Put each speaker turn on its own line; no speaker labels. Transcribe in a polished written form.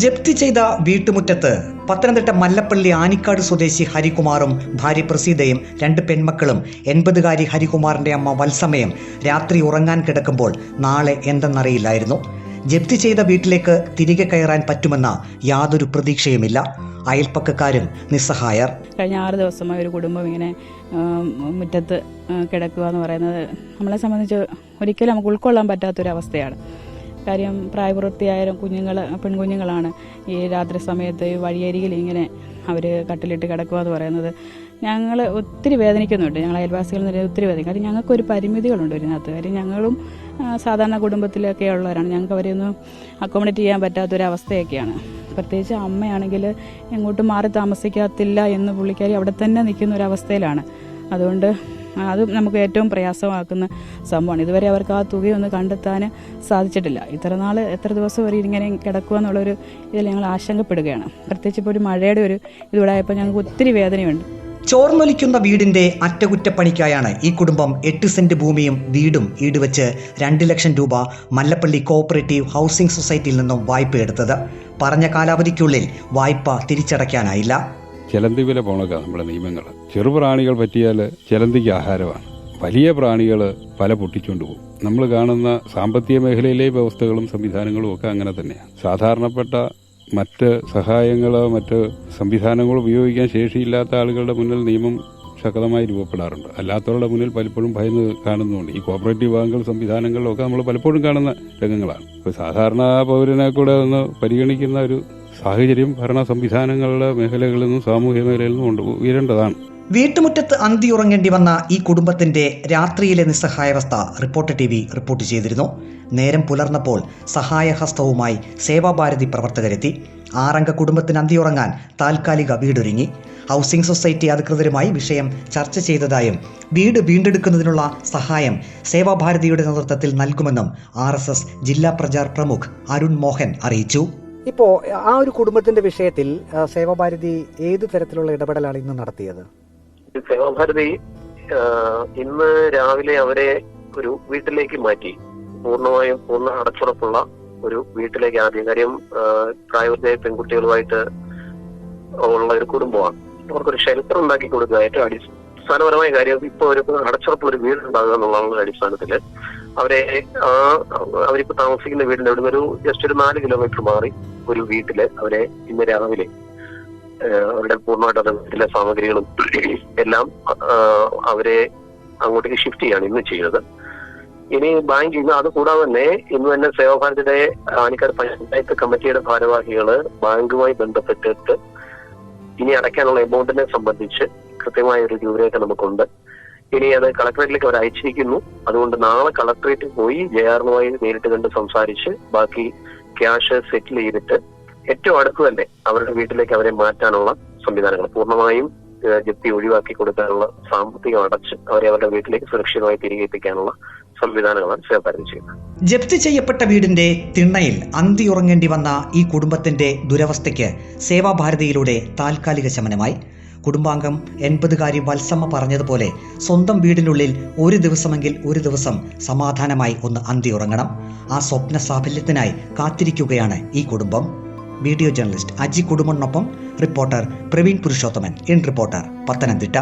ജപ്തി ചെയ്ത വീട്ടുമുറ്റത്ത് പത്തനംതിട്ട മല്ലപ്പള്ളി ആനിക്കാട് സ്വദേശി ഹരികുമാറും ഭാര്യ പ്രസീതയും 2 പെൺമക്കളും 80-കാരി ഹരികുമാറിന്റെ അമ്മ വത്സമയം രാത്രി ഉറങ്ങാൻ കിടക്കുമ്പോൾ നാളെ എന്തെന്നറിയില്ലായിരുന്നു. ജപ്തി ചെയ്ത വീട്ടിലേക്ക് തിരികെ കയറാൻ പറ്റുമെന്ന യാതൊരു പ്രതീക്ഷയുമില്ല. അയൽപ്പക്കക്കാരും നിസ്സഹായർ.
കഴിഞ്ഞ 6 ദിവസമായി ഒരു കുടുംബം ഇങ്ങനെ മുറ്റത്ത് കിടക്കുക എന്ന് പറയുന്നത് നമ്മളെ സംബന്ധിച്ച് ഒരിക്കലും നമുക്ക് ഉൾക്കൊള്ളാൻ പറ്റാത്തൊരവസ്ഥയാണ്. കാര്യം പ്രായപൂർത്തിയായ പെൺകുഞ്ഞുങ്ങളാണ് ഈ രാത്രി സമയത്ത് വഴിയരികിൽ ഇങ്ങനെ അവർ കട്ടിലിട്ട് കിടക്കുക എന്ന് പറയുന്നത് ഞങ്ങൾ ഒത്തിരി വേദനിക്കുന്നുണ്ട്. ഞങ്ങൾ അയൽവാസികൾ ഒത്തിരി വേദനിക്കും. കാര്യം ഞങ്ങൾക്കൊരു പരിമിതികളുണ്ട് ഇതിനകത്ത്. കാര്യം ഞങ്ങളും സാധാരണ കുടുംബത്തിലൊക്കെ ഉള്ളവരാണ്. ഞങ്ങൾക്ക് അവരെയൊന്നും അക്കോമഡേറ്റ് ചെയ്യാൻ പറ്റാത്തൊരവസ്ഥയൊക്കെയാണ്. പ്രത്യേകിച്ച് അമ്മയാണെങ്കിൽ എങ്ങോട്ടും മാറി താമസിക്കത്തില്ല എന്ന് പുള്ളിക്കാരി അവിടെ തന്നെ നിൽക്കുന്ന ഒരവസ്ഥയിലാണ്. അതുകൊണ്ട് അത് നമുക്ക് ഏറ്റവും പ്രയാസമാക്കുന്ന സംഭവമാണ്. ഇതുവരെ അവർക്ക് ആ തുകയൊന്നും കണ്ടെത്താൻ സാധിച്ചിട്ടില്ല. എത്ര ദിവസം വരെ ഇങ്ങനെ കിടക്കുക എന്നുള്ളൊരു ഇതിൽ ഞങ്ങൾ ആശങ്കപ്പെടുകയാണ്. പ്രത്യേകിച്ച് ഇപ്പോൾ ഒരു മഴയുടെ ഒരു ഇതുകൂടായപ്പോൾ ഞങ്ങൾക്ക് ഒത്തിരി വേദനയുണ്ട്.
ചോർന്നൊലിക്കുന്ന വീടിന്റെ അറ്റകുറ്റപ്പണിക്കായാണ് ഈ കുടുംബം 8 സെന്റ് ഭൂമിയും വീടും ഈടുവെച്ച് 2 ലക്ഷം രൂപ മല്ലപ്പള്ളി കോഓപ്പറേറ്റീവ് ഹൗസിംഗ് സൊസൈറ്റിയിൽ നിന്നും വായ്പയെടുത്തത്. പറഞ്ഞ കാലാവധിക്കുള്ളിൽ വായ്പ തിരിച്ചടയ്ക്കാനായില്ല.
ചെലന്തി വില പോണക്ക നമ്മുടെ നിയമങ്ങൾ. ചെറുപ്രാണികൾ പറ്റിയാൽ ചെലന്തിക്ക് ആഹാരമാണ്. വലിയ പ്രാണികൾ പല പൊട്ടിച്ചുകൊണ്ട് പോകും. നമ്മൾ കാണുന്ന സാമ്പത്തിക മേഖലയിലെ വ്യവസ്ഥകളും സംവിധാനങ്ങളും ഒക്കെ അങ്ങനെ തന്നെയാണ്. സാധാരണപ്പെട്ട മറ്റ് സഹായങ്ങളോ മറ്റ് സംവിധാനങ്ങളോ ഉപയോഗിക്കാൻ ശേഷിയില്ലാത്ത ആളുകളുടെ മുന്നിൽ നിയമം ശക്തമായി രൂപപ്പെടാറുണ്ട്. അല്ലാത്തവരുടെ മുന്നിൽ പലപ്പോഴും ഭയന്ന് കാണുന്നുണ്ട്. ഈ കോപ്പറേറ്റീവ് ബാങ്കുകൾ സംവിധാനങ്ങളിലൊക്കെ നമ്മൾ പലപ്പോഴും കാണുന്ന രംഗങ്ങളാണ്. ഇപ്പോൾ സാധാരണ പൗരനെ കൂടെ ഒന്ന് പരിഗണിക്കുന്ന ഒരു സാഹചര്യം ഭരണ സംവിധാനങ്ങളുടെ മേഖലകളിൽ നിന്നും സാമൂഹ്യ മേഖലയിൽ നിന്നും ഉയരേണ്ടതാണ്.
വീട്ടുമുറ്റത്ത് അന്തിയുറങ്ങേണ്ടി വന്ന ഈ കുടുംബത്തിന്റെ രാത്രിയിലെ നിസ്സഹായാവസ്ഥ റിപ്പോർട്ടർ TV റിപ്പോർട്ട് ചെയ്തിരുന്നു. നേരം പുലർന്നപ്പോൾ സഹായഹസ്തവുമായി സേവാഭാരതി പ്രവർത്തകരെത്തി. 6 അംഗ കുടുംബത്തിന് അന്തിയുറങ്ങാൻ താൽക്കാലിക വീടൊരുങ്ങി. ഹൗസിംഗ് സൊസൈറ്റി അധികൃതരുമായി വിഷയം ചർച്ച ചെയ്തതായും വീട് വീണ്ടെടുക്കുന്നതിനുള്ള സഹായം സേവാഭാരതിയുടെ നേതൃത്വത്തിൽ നൽകുമെന്നും RSS ജില്ലാ പ്രചാർ പ്രമുഖ് അരുൺ മോഹൻ അറിയിച്ചു.
ഇപ്പോൾ ആ ഒരു കുടുംബത്തിന്റെ വിഷയത്തിൽ സേവാഭാരതി ഏതു തരത്തിലുള്ള ഇടപെടലാണ് ഇന്ന് നടത്തിയത്?
സേവാഭാരതി ഇന്ന് രാവിലെ അവരെ ഒരു വീട്ടിലേക്ക് മാറ്റി. പൂർണ്ണ അടച്ചുറപ്പുള്ള ഒരു വീട്ടിലേക്ക് ആദ്യം. കാര്യം പ്രായപൂർത്തിയായ പെൺകുട്ടികളുമായിട്ട് ഉള്ള ഒരു കുടുംബമാണ്. അവർക്കൊരു ഷെൽട്ടർ ഉണ്ടാക്കി കൊടുക്കുക ഏറ്റവും അടിസ്ഥാനപരമായ കാര്യം. ഇപ്പോൾ ഒരു അടച്ചുറപ്പുള്ള ഒരു വീട് ഉണ്ടാകുക എന്നുള്ള അടിസ്ഥാനത്തില് അവരിപ്പോ താമസിക്കുന്ന വീടിന്റെ അവിടെ ഒരു ജസ്റ്റ് ഒരു 4 കിലോമീറ്റർ മാറി ഒരു വീട്ടില് അവരെ ഇന്ന് രാവിലെ അവരുടെ പൂർണ്ണമായിട്ട് വീട്ടിലെ സാമഗ്രികളും എല്ലാം അവരെ അങ്ങോട്ടേക്ക് ഷിഫ്റ്റ് ചെയ്യാണ് ഇന്ന് ചെയ്തത്. ഇനി ബാങ്ക് ഇന്ന് അത് കൂടാതെ തന്നെ ഇന്ന് തന്നെ സേവാഭാരതിയുടെ ആനിക്കാട് പഞ്ചായത്ത് കമ്മിറ്റിയുടെ ഭാരവാഹികള് ബാങ്കുമായി ബന്ധപ്പെട്ടിട്ട് ഇനി അടയ്ക്കാനുള്ള എമൗണ്ടിനെ സംബന്ധിച്ച് കൃത്യമായ ഒരു രൂപരേഖ നമുക്കുണ്ട്. ഇനി അത് കളക്ടറേറ്റിലേക്ക് അവർ അയച്ചിരിക്കുന്നു. അതുകൊണ്ട് നാളെ കളക്ടറേറ്റിൽ പോയി ജെആറിനുമായി നേരിട്ട് കണ്ട് സംസാരിച്ച് ബാക്കി ക്യാഷ് സെറ്റിൽ ചെയ്തിട്ട് ഏറ്റവും അടുത്ത് തന്നെ അവരുടെ വീട്ടിലേക്ക് അവരെ മാറ്റാനുള്ള സംവിധാനങ്ങൾ പൂർണ്ണമായും ജപ്തി ഒഴിവാക്കി കൊടുക്കാനുള്ള സാമ്പത്തികം അടച്ച് അവരെ അവരുടെ വീട്ടിലേക്ക് സുരക്ഷിതമായി തിരികെ എത്തിക്കാനുള്ള സംവിധാനങ്ങളാണ് സേവാഭാരതി ചെയ്യുന്നത്.
ജപ്തി ചെയ്യപ്പെട്ട വീടിന്റെ തിണ്ണയിൽ അന്തിയുറങ്ങേണ്ടി വന്ന ഈ കുടുംബത്തിന്റെ ദുരവസ്ഥയ്ക്ക് സേവാഭാരതിയിലൂടെ താൽക്കാലിക ശമനമായി. കുടുംബാംഗം 80-കാരി വത്സമ്മ പറഞ്ഞതുപോലെ സ്വന്തം വീടിനുള്ളിൽ ഒരു ദിവസമെങ്കിൽ ഒരു ദിവസം സമാധാനമായി ഒന്ന് അന്തിയുറങ്ങണം. ആ സ്വപ്ന സാഫല്യത്തിനായി കാത്തിരിക്കുകയാണ് ഈ കുടുംബം. വീഡിയോ ജേർണലിസ്റ്റ് അജി കുടുംബനൊപ്പം reporter Praveen Purushothaman, in reporter, Pathanamthitta.